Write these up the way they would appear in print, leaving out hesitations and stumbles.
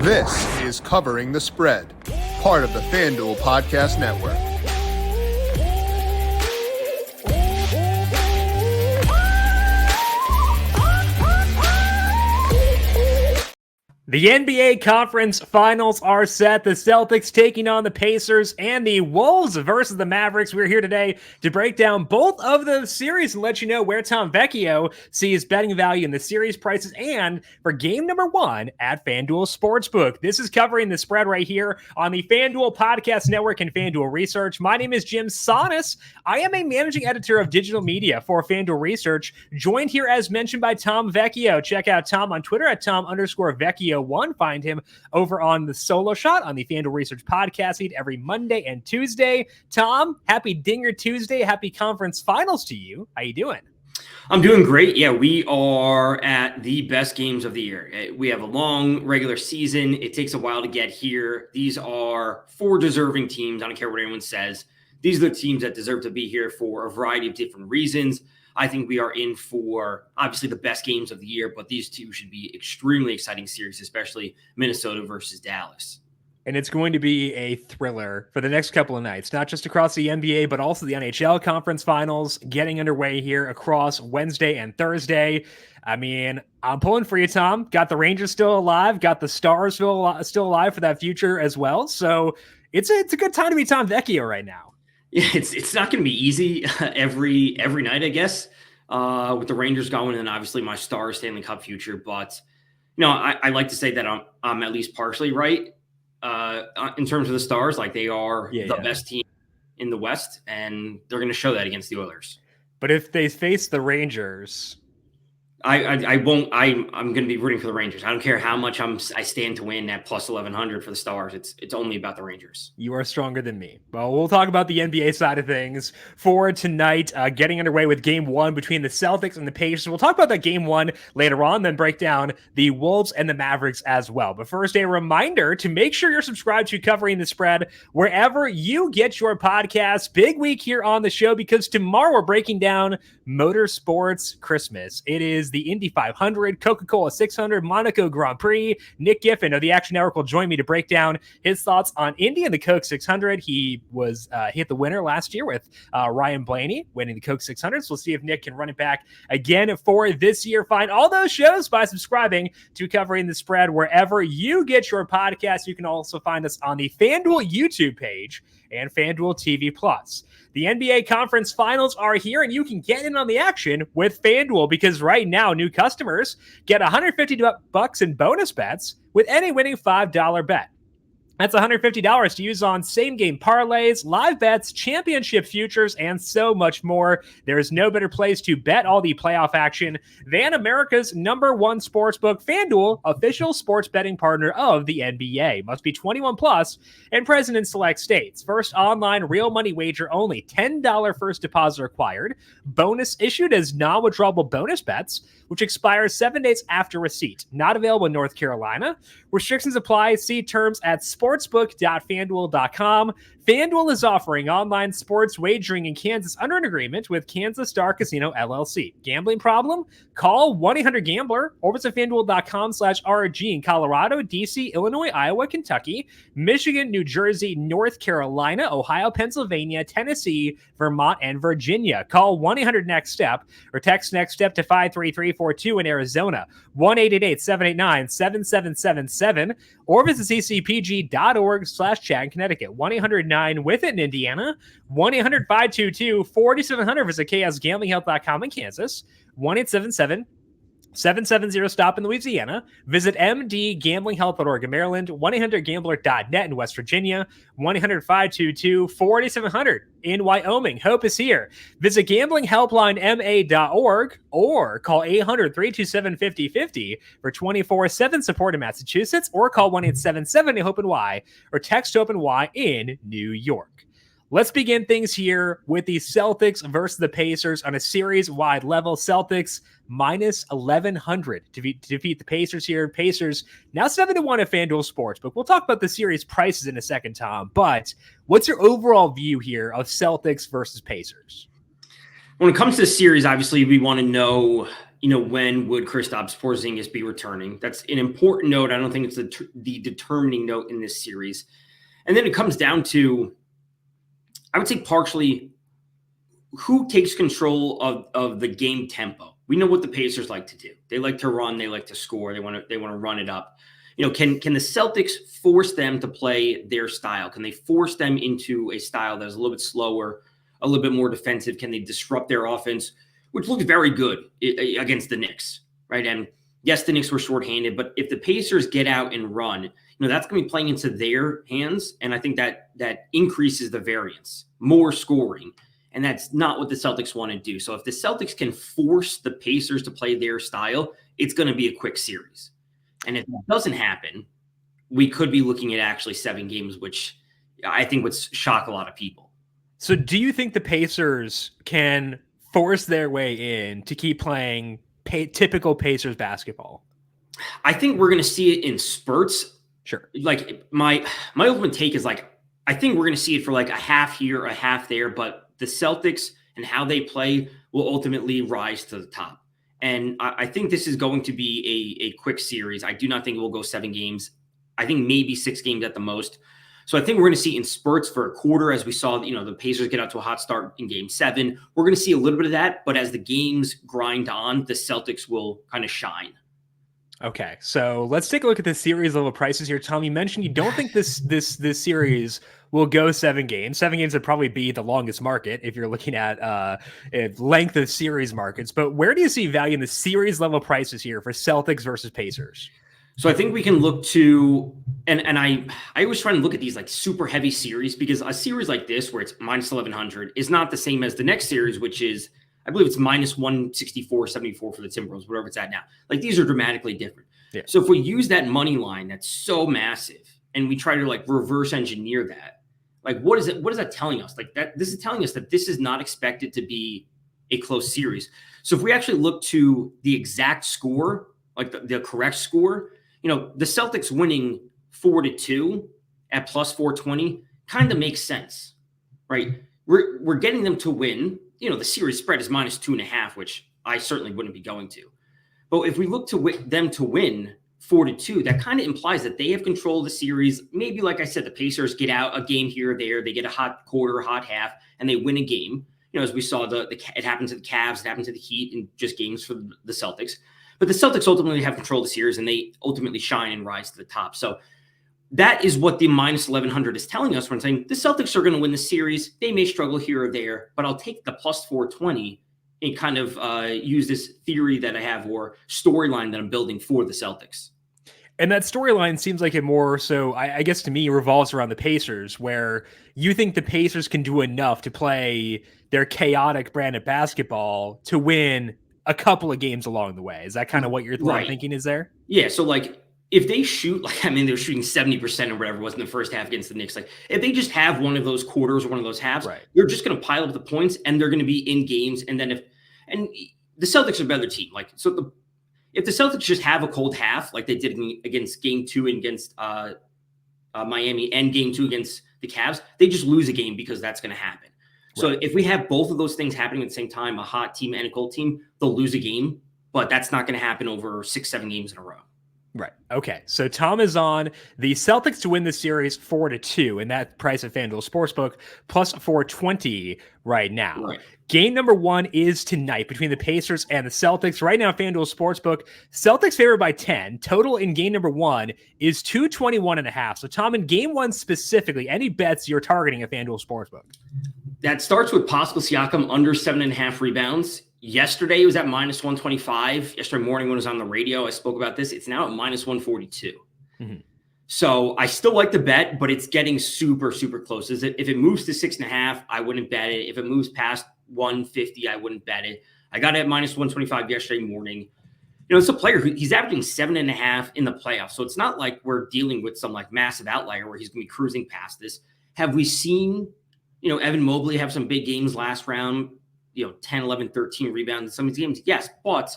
This is Covering the Spread, part of the FanDuel Podcast Network. The NBA Conference Finals are set. The Celtics taking on the Pacers and the Wolves versus the Mavericks. We're here today to break down both of the series and let you know where Tom Vecchio sees betting value in the series prices and for game number one at FanDuel Sportsbook. This is Covering the Spread right here on the FanDuel Podcast Network and FanDuel Research. My name is Jim Sonis. I am a managing editor of digital media for FanDuel Research, joined here as mentioned by Tom Vecchio. Check out Tom on Twitter at Tom_Vecchio1. Find him over on the Solo Shot on the FanDuel Research podcast feed every Monday and Tuesday. Tom, happy Dinger Tuesday. Happy conference finals to you. How you doing? I'm doing great. Yeah, we are at the best games of the year. We have a long regular season. It takes a while to get here. These are four deserving teams. I don't care what anyone says. These are the teams that deserve to be here for a variety of different reasons. I think we are in for obviously the best games of the year, but these two should be extremely exciting series, especially Minnesota versus Dallas. And it's going to be a thriller for the next couple of nights, not just across the NBA, but also the NHL Conference Finals getting underway here across Wednesday and Thursday. I mean, I'm pulling for you, Tom. Got the Rangers still alive, got the Stars still alive for that future as well. So it's a good time to be Tom Vecchio right now. Yeah, it's not going to be easy every night, I guess, with the Rangers going and obviously my Stars Stanley Cup future. But, I like to say that I'm at least partially right in terms of the Stars. Like they are the best team in the West, and they're going to show that against the Oilers. But if they face the Rangers, I won't. I'm going to be rooting for the Rangers. I don't care how much I stand to win at plus 1,100 for the Stars. It's only about the Rangers. You are stronger than me. Well, we'll talk about the NBA side of things for tonight, getting underway with game one between the Celtics and the Pacers. We'll talk about that game one later on, then break down the Wolves and the Mavericks as well. But first, a reminder to make sure you're subscribed to Covering the Spread wherever you get your podcasts. Big week here on the show because tomorrow we're breaking down Motorsports Christmas. It is the Indy 500, Coca-Cola 600, Monaco Grand Prix. Nick Giffen of the Action Network will join me to break down his thoughts on Indy and the Coke 600. He was hit the winner last year with Ryan Blaney winning the Coke 600. So we'll see if Nick can run it back again for this year. Find all those shows by subscribing to Covering the Spread wherever you get your podcast. You can also find us on the FanDuel YouTube page and FanDuel TV Plus. The NBA Conference Finals are here, and you can get in on the action with FanDuel because right now, new customers get $150 in bonus bets with any winning $5 bet. That's $150 to use on same-game parlays, live bets, championship futures, and so much more. There is no better place to bet all the playoff action than America's number one sportsbook, FanDuel, official sports betting partner of the NBA. Must be 21 plus and present in select states. First online real money wager only. $10 first deposit required. Bonus issued as non-withdrawable bonus bets, which expires 7 days after receipt. Not available in North Carolina. Restrictions apply. See terms at sportsbook.fanduel.com. FanDuel is offering online sports wagering in Kansas under an agreement with Kansas Star Casino LLC. Gambling problem? Call 1-800-GAMBLER or visit FanDuel.com/RG in Colorado, DC, Illinois, Iowa, Kentucky, Michigan, New Jersey, North Carolina, Ohio, Pennsylvania, Tennessee, Vermont, and Virginia. Call 1-800-NEXT-STEP or text NEXT STEP to 53342 in Arizona, 1-888-789-7777, or visit ccpg.org/chat in Connecticut, 1-800-9-WITH-IT in Indiana, 1-800-522-4700, visit ksgamblinghelp.com in Kansas, 1-877-770-STOP in Louisiana. Visit mdgamblinghelp.org in Maryland, 1-800-GAMBLER.net in West Virginia, 1-800-522-4700 in Wyoming. Hope is here. Visit gamblinghelplinema.org or call 800-327-5050 for 24/7 support in Massachusetts, or call 1-877-HOPE-NY or text HOPE-NY in New York. Let's begin things here with the Celtics versus the Pacers on a series-wide level. Celtics minus 1,100 to defeat the Pacers here. Pacers now 7-1 at FanDuel Sportsbook. We'll talk about the series prices in a second, Tom, but what's your overall view here of Celtics versus Pacers? When it comes to the series, obviously we want to know when would Kristaps Porzingis be returning? That's an important note. I don't think it's the determining note in this series. And then it comes down to, I would say partially, who takes control of the game tempo. We know what the Pacers like to do. They like to run. They like to score. They want to run it up. Can the Celtics force them to play their style? Can they force them into a style that's a little bit slower, a little bit more defensive? Can they disrupt their offense, which looked very good against the Knicks, right? And yes, the Knicks were shorthanded, but if the Pacers get out and run, that's going to be playing into their hands. And I think that increases the variance, more scoring. And that's not what the Celtics want to do. So if the Celtics can force the Pacers to play their style, it's going to be a quick series. And if that doesn't happen, we could be looking at actually 7 games, which I think would shock a lot of people. So do you think the Pacers can force their way in to keep playing typical Pacers basketball? I think we're going to see it in spurts. Sure. Like my ultimate take is I think we're going to see it for a half here, a half there, but the Celtics and how they play will ultimately rise to the top. And I think this is going to be a quick series. I do not think it will go 7 games. I think maybe 6 games at the most. So I think we're going to see in spurts for a quarter, as we saw, the Pacers get out to a hot start in game 7. We're going to see a little bit of that, but as the games grind on, the Celtics will kind of shine. Okay, so let's take a look at the series level prices here. Tom, you mentioned you don't think this series will go 7 games. 7 games would probably be the longest market if you're looking at length of series markets. But where do you see value in the series level prices here for Celtics versus Pacers? So I think we can look to, and I always try to look at these super heavy series, because a series like this where it's minus 1,100 is not the same as the next series, which is, I believe it's minus 164.74 for the Timberwolves, whatever it's at now. These are dramatically different. Yeah. So if we use that money line that's so massive and we try to reverse engineer that, what is that telling us? This is telling us that this is not expected to be a close series. So if we actually look to the exact score, the correct score, the Celtics winning 4-2 at plus 420 kind of makes sense, right? We're getting them to win. The series spread is minus 2.5, which I certainly wouldn't be going to. But if we look to them to win 4-2, that kind of implies that they have control of the series. Maybe, like I said, the Pacers get out a game here or there. They get a hot quarter, hot half, and they win a game. As we saw, it happened to the Cavs, it happened to the Heat, and just games for the Celtics. But the Celtics ultimately have control of the series, and they ultimately shine and rise to the top. So that is what the minus 1,100 is telling us when saying the Celtics are going to win the series. They may struggle here or there, but I'll take the plus 420 and kind of use this theory that I have or storyline that I'm building for the Celtics. And that storyline seems like it more so, I guess to me, revolves around the Pacers, where you think the Pacers can do enough to play their chaotic brand of basketball to win a couple of games along the way. Is that kind of what your thinking is there? Yeah. So if they shoot, they're shooting 70% or whatever it was in the first half against the Knicks. If they just have one of those quarters or one of those halves, right, they're just going to pile up the points and they're going to be in games. And then the Celtics are a better team. If the Celtics just have a cold half, like they did against game 2 against Miami and game 2 against the Cavs, they just lose a game because that's going to happen. Right. So if we have both of those things happening at the same time, a hot team and a cold team, they'll lose a game, but that's not going to happen over 6-7 games in a row. Right. Okay. So Tom is on the Celtics to win the series 4-2, and that price at FanDuel Sportsbook plus 420 right now. Right. Game number 1 is tonight between the Pacers and the Celtics. Right now, FanDuel Sportsbook, Celtics favored by 10. Total in game number 1 is 221.5. So Tom, in game 1 specifically, any bets you're targeting at FanDuel Sportsbook? That starts with Pascal Siakam under 7.5 rebounds. Yesterday, it was at minus 125. Yesterday morning when I was on the radio, I spoke about this. It's now at minus 142. Mm-hmm. So I still like the bet, but it's getting super, super close. If it moves to 6.5, I wouldn't bet it. If it moves past 150, I wouldn't bet it. I got it at minus 125 yesterday morning. It's a player he's averaging 7.5 in the playoffs. So it's not like we're dealing with some massive outlier where he's going to be cruising past this. Have we seen, Evan Mobley have some big games last round? 10, 11, 13 rebounds in some of these games. Yes, but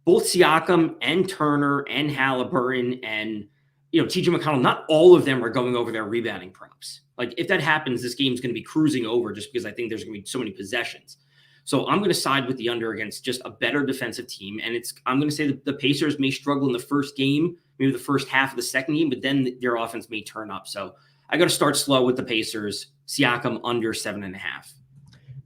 both Siakam and Turner and Halliburton and, TJ McConnell, not all of them are going over their rebounding props. If that happens, this game's going to be cruising over just because I think there's going to be so many possessions. So I'm going to side with the under against just a better defensive team. And I'm going to say that the Pacers may struggle in the first game, maybe the first half of the second game, but then their offense may turn up. So I got to start slow with the Pacers. Siakam under 7.5.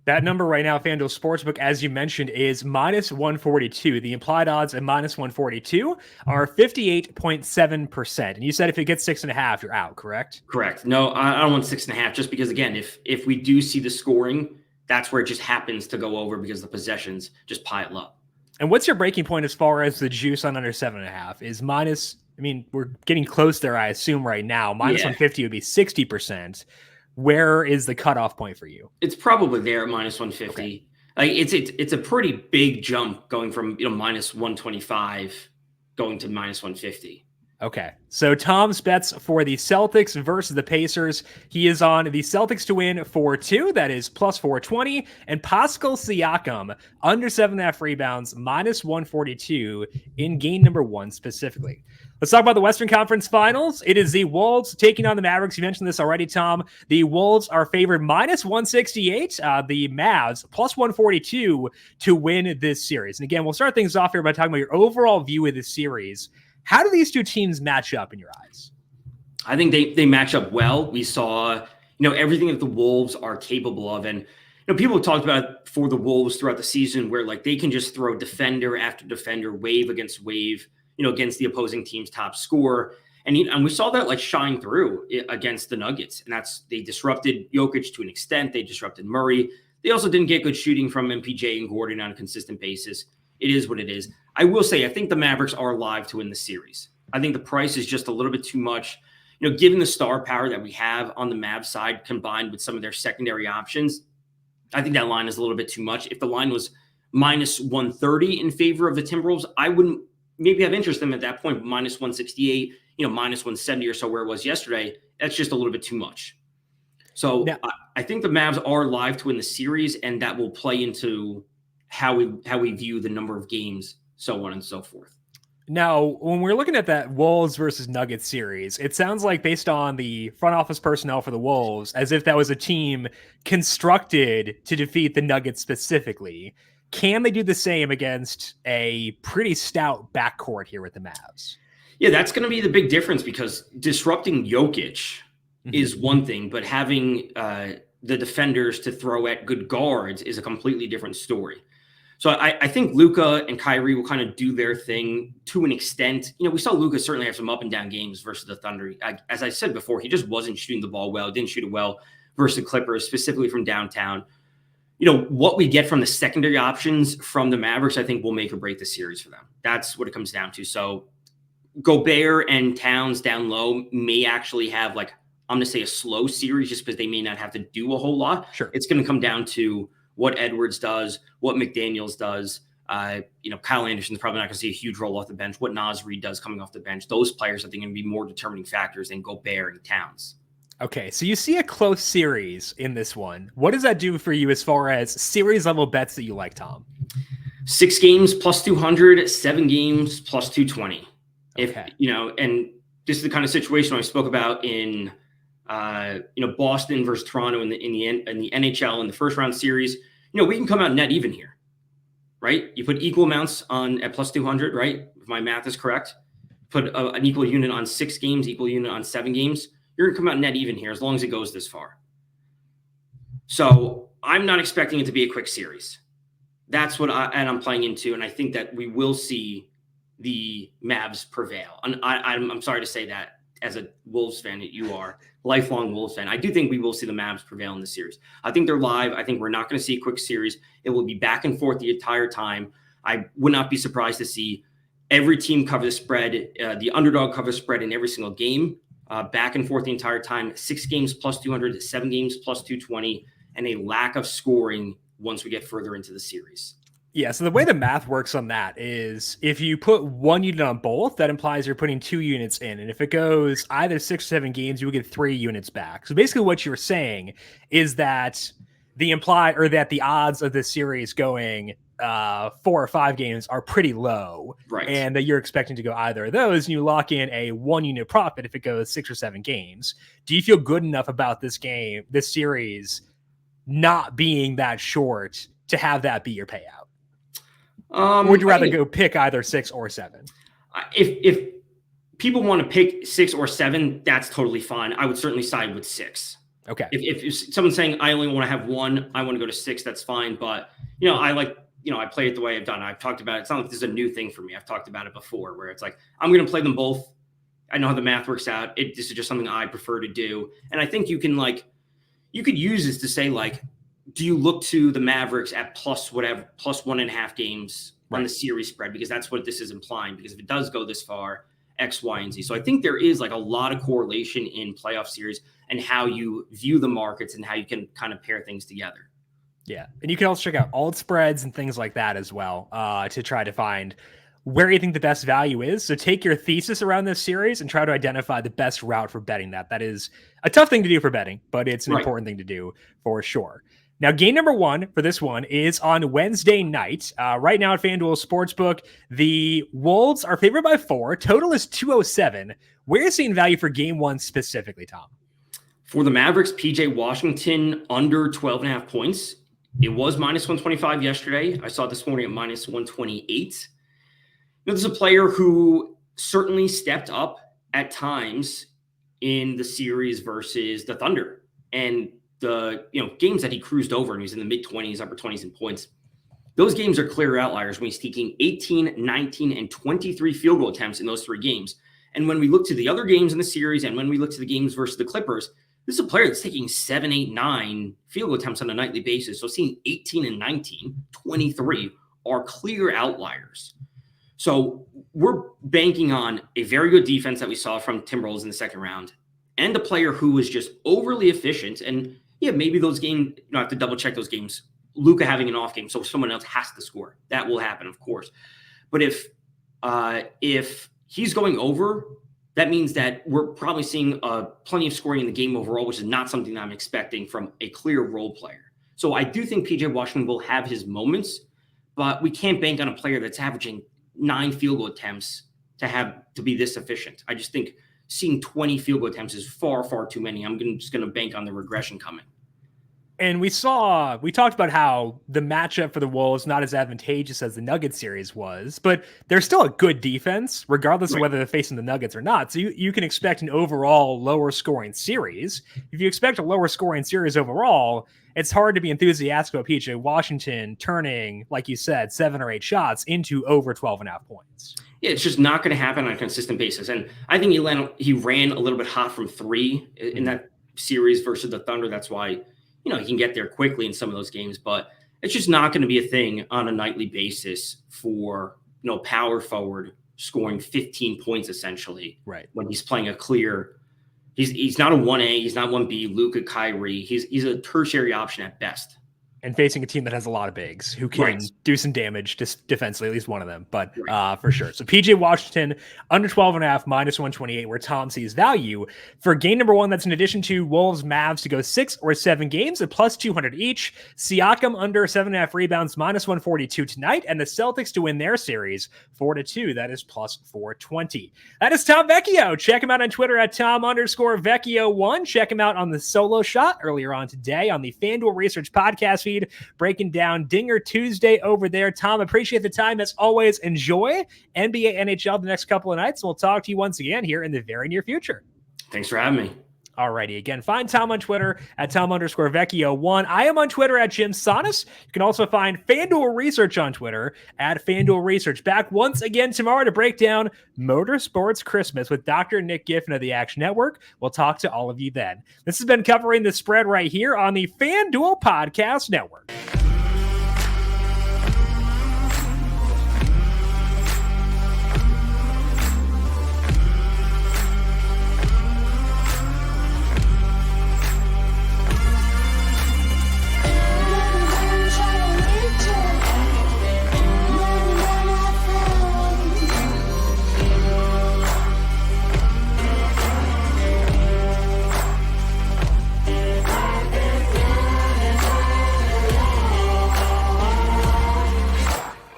That number right now, FanDuel Sportsbook, as you mentioned, is minus 142. The implied odds at minus 142 are 58.7%. And you said if it gets 6.5, you're out, correct? Correct. No, I don't want 6.5, just because, again, if we do see the scoring, that's where it just happens to go over because the possessions just pile up. And what's your breaking point as far as the juice on under 7.5? Is minus, I mean, we're getting close there, I assume, right now. Minus 150 would be 60%. Where is the cutoff point for you? It's probably there at minus 150. Okay. Like it's a pretty big jump going from minus 125 going to minus 150. Okay, so Tom's bets for the Celtics versus the Pacers. He is on the Celtics to win 4-2. That is plus 420. And Pascal Siakam under 7.5 rebounds, minus 142 in game number 1 specifically. Let's talk about the Western Conference Finals. It is the Wolves taking on the Mavericks. You mentioned this already, Tom. The Wolves are favored minus 168. The Mavs plus 142 to win this series. And again, we'll start things off here by talking about your overall view of this series. How do these two teams match up in your eyes? I think they match up well. We saw, everything that the Wolves are capable of. And, people have talked about it for the Wolves throughout the season where like they can just throw defender after defender, wave against wave, against the opposing team's top scorer. And we saw that like shine through against the Nuggets. And they disrupted Jokic to an extent. They disrupted Murray. They also didn't get good shooting from MPJ and Gordon on a consistent basis. It is what it is. I will say, I think the Mavericks are live to win the series. I think the price is just a little bit too much. Given the star power that we have on the Mavs side combined with some of their secondary options, I think that line is a little bit too much. If the line was minus 130 in favor of the Timberwolves, I wouldn't maybe have interest in them at that point. Minus 168, minus 170 or so where it was yesterday, that's just a little bit too much. So now, I think the Mavs are live to win the series, and that will play into how we view the number of games, so on and so forth. Now, when we're looking at that Wolves versus Nuggets series, it sounds like based on the front office personnel for the Wolves, as if that was a team constructed to defeat the Nuggets specifically. Can they do the same against a pretty stout backcourt here with the Mavs? Yeah, that's going to be the big difference because disrupting Jokic is one thing, but having the defenders to throw at good guards is a completely different story. So I think Luka and Kyrie will kind of do their thing to an extent. We saw Luka certainly have some up and down games versus the Thunder. As I said before, he just wasn't shooting the ball well, didn't shoot it well versus the Clippers, specifically from downtown. What we get from the secondary options from the Mavericks, I think will make or break the series for them. That's what it comes down to. So Gobert and Towns down low may actually have I'm going to say a slow series just because they may not have to do a whole lot. Sure. It's going to come down to what Edwards does, what McDaniels does. Kyle Anderson's probably not going to see a huge role off the bench. What Naz Reid does coming off the bench. Those players, I think, are going to be more determining factors than Gobert and Towns. Okay, so you see a close series in this one. What does that do for you as far as series level bets that you like, Tom? 6 games plus 200, 7 games plus 220. Okay. And this is the kind of situation I spoke about in Boston versus Toronto in the NHL in the first round series. We can come out net even here, right? You put equal amounts on at plus 200, right? If my math is correct, put an equal unit on 6 games, equal unit on 7 games. You're going to come out net even here as long as it goes this far. So I'm not expecting it to be a quick series. That's what I'm playing into, and I think that we will see the Mavs prevail. And I'm sorry to say that as a Wolves fan that you are, lifelong Wolves fan. I do think we will see the Mavs prevail in the series. I think they're live. I think we're not going to see a quick series. It will be back and forth the entire time. I would not be surprised to see every team cover the spread, the underdog cover the spread in every single game, back and forth the entire time. 6 games plus 200, 7 games plus 220, and a lack of scoring once we get further into the series. Yeah, so the way the math works on that is if you put 1 unit on both, that implies you're putting 2 units in. And if it goes either 6 or 7 games, you will get 3 units back. So basically what you're saying is that the odds of this series going 4 or 5 games are pretty low. Right. And that you're expecting to go either of those, and you lock in a 1 unit profit if it goes 6 or 7 games. Do you feel good enough about this series not being that short to have that be your payout? Or would you rather go pick either 6 or 7? If people want to pick 6 or 7, that's totally fine. I would certainly side with 6. Okay. If someone's saying I only want to have 1, I want to go to 6, that's fine. But, I play it the way I've done. I've talked about it. It's not like this is a new thing for me. I've talked about it before where it's like, I'm going to play them both. I know how the math works out. This is just something I prefer to do. And I think you could use this to say, like, do you look to the Mavericks at plus 1.5 games on the series spread? Because that's what this is implying. Because if it does go this far, X, Y, and Z. So I think there is like a lot of correlation in playoff series and how you view the markets and how you can kind of pair things together. Yeah. And you can also check out alt spreads and things like that as well to try to find where you think the best value is. So take your thesis around this series and try to identify the best route for betting that. That is a tough thing to do for betting, but it's an important thing to do for sure. Now, game number 1 for this one is on Wednesday night. Right now at FanDuel Sportsbook, the Wolves are favored by 4. Total is 207. Where are you seeing value for game 1 specifically, Tom? For the Mavericks, PJ Washington under 12.5 points. It was minus 125 yesterday. I saw it this morning at minus 128. This is a player who certainly stepped up at times in the series versus the Thunder. And the games that he cruised over and he's in the mid-20s, upper 20s in points, those games are clear outliers when he's taking 18, 19, and 23 field goal attempts in those 3 games. And when we look to the other games in the series and when we look to the games versus the Clippers, this is a player that's taking 7, 8, 9 field goal attempts on a nightly basis. So seeing 18 and 19, 23 are clear outliers. So we're banking on a very good defense that we saw from Timberwolves in the second round and a player who was just overly efficient. And maybe those games, I have to double check those games. Luka having an off game, so someone else has to score. That will happen, of course. But if he's going over, that means that we're probably seeing plenty of scoring in the game overall, which is not something that I'm expecting from a clear role player. So I do think PJ Washington will have his moments, but we can't bank on a player that's averaging 9 field goal attempts to be this efficient. I just think seeing 20 field goal attempts is far, far too many. I'm just going to bank on the regression coming. And we talked about how the matchup for the Wolves not as advantageous as the Nuggets series was, but they're still a good defense, regardless of whether they're facing the Nuggets or not. So you can expect an overall lower scoring series. If you expect a lower scoring series overall, it's hard to be enthusiastic about PJ Washington turning, like you said, 7 or 8 shots into over 12.5 points. Yeah, it's just not going to happen on a consistent basis. And I think he ran a little bit hot from 3 in that series versus the Thunder. That's why he can get there quickly in some of those games, but it's just not going to be a thing on a nightly basis for, power forward scoring 15 points essentially. Right. When he's playing a clear, he's not a 1A, he's not 1B, Luka, Kyrie. He's a tertiary option at best. And facing a team that has a lot of bigs who can do some damage defensively, at least one of them, but for sure. So PJ Washington under 12.5, minus 128, where Tom sees value for game number 1. That's in addition to Wolves Mavs to go 6 or 7 games at plus 200 each. Siakam under 7.5 rebounds, minus 142 tonight, and the Celtics to win their series 4-2. That is plus 420. That is Tom Vecchio. Check him out on Twitter at Tom_Vecchio1. Check him out on the solo shot earlier on today on the FanDuel Research podcast feed, breaking down Dinger Tuesday over there. Tom, appreciate the time as always. Enjoy NBA, NHL the next couple of nights. We'll talk to you once again here in the very near future. Thanks for having me. Alrighty, again, find Tom on Twitter at Tom_Vecchio1. I am on Twitter at Jim Sonis. You can also find FanDuel Research on Twitter at FanDuel Research. Back once again tomorrow to break down Motorsports Christmas with Dr. Nick Giffen of the Action Network. We'll talk to all of you then. This has been Covering the Spread right here on the FanDuel Podcast Network.